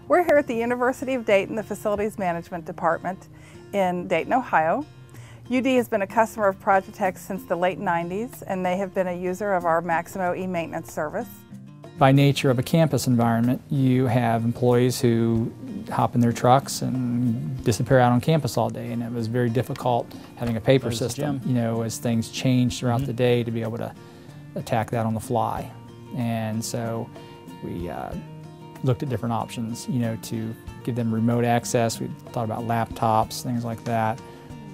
We're here at the University of Dayton, the Facilities Management Department in Dayton, Ohio. UD has been a customer of Projetech since the late 90s, and they have been a user of our Maximo e-maintenance service. By nature of a campus environment, you have employees who hop in their trucks and disappear out on campus all day, and it was very difficult having a paper system, as things change throughout the day, to be able to attack that on the fly. And so we looked at different options, to give them remote access. We thought about laptops, things like that,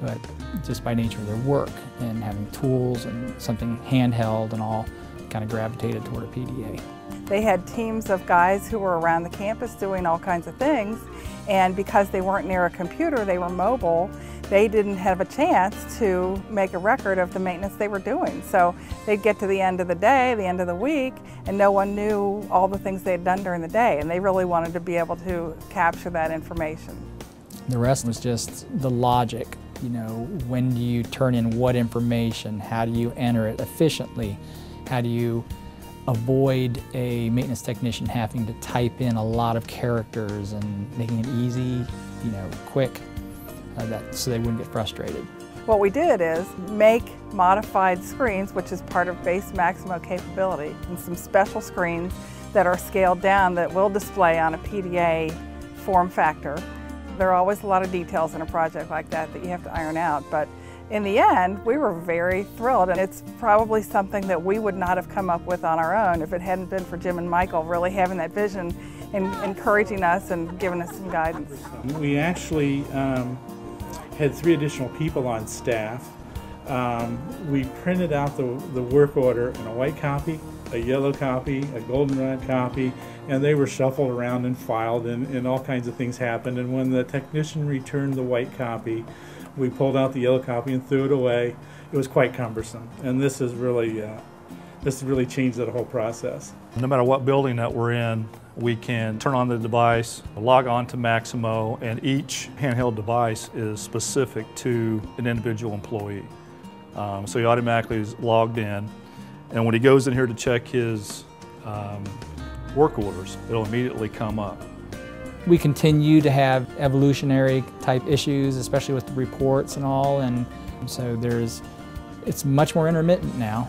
but just by nature of their work and having tools and something handheld and all, kind of gravitated toward a PDA. They had teams of guys who were around the campus doing all kinds of things, and because they weren't near a computer, they were mobile, they didn't have a chance to make a record of the maintenance they were doing. So they'd get to the end of the day, the end of the week, and no one knew all the things they had done during the day, and they really wanted to be able to capture that information. The rest was just the logic. When do you turn in what information? How do you enter it efficiently? How do you avoid a maintenance technician having to type in a lot of characters and making it easy, quick, so they wouldn't get frustrated. What we did is make modified screens, which is part of base Maximo capability, and some special screens that are scaled down that will display on a PDA form factor. There are always a lot of details in a project like that you have to iron out, but in the end, we were very thrilled, and it's probably something that we would not have come up with on our own if it hadn't been for Jim and Michael really having that vision and encouraging us and giving us some guidance. We actually had 3 additional people on staff. We printed out the work order in a white copy, a yellow copy, a goldenrod copy, and they were shuffled around and filed, and all kinds of things happened. And when the technician returned the white copy, we pulled out the yellow copy and threw it away. It was quite cumbersome, and this has really changed that whole process. No matter what building that we're in, we can turn on the device, log on to Maximo, and each handheld device is specific to an individual employee. So he automatically is logged in, and when he goes in here to check his work orders, it'll immediately come up. We continue to have evolutionary type issues, especially with the reports and all, and so it's much more intermittent now,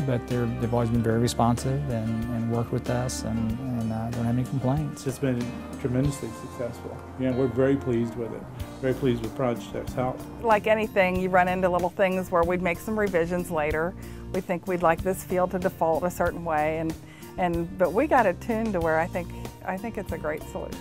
but they've always been very responsive and worked with us and don't have any complaints. It's been tremendously successful. We're very pleased with it. Very pleased with Projetech's help. Like anything, you run into little things where we'd make some revisions later. We think we'd like this field to default a certain way, but we got it tuned to where I think it's a great solution.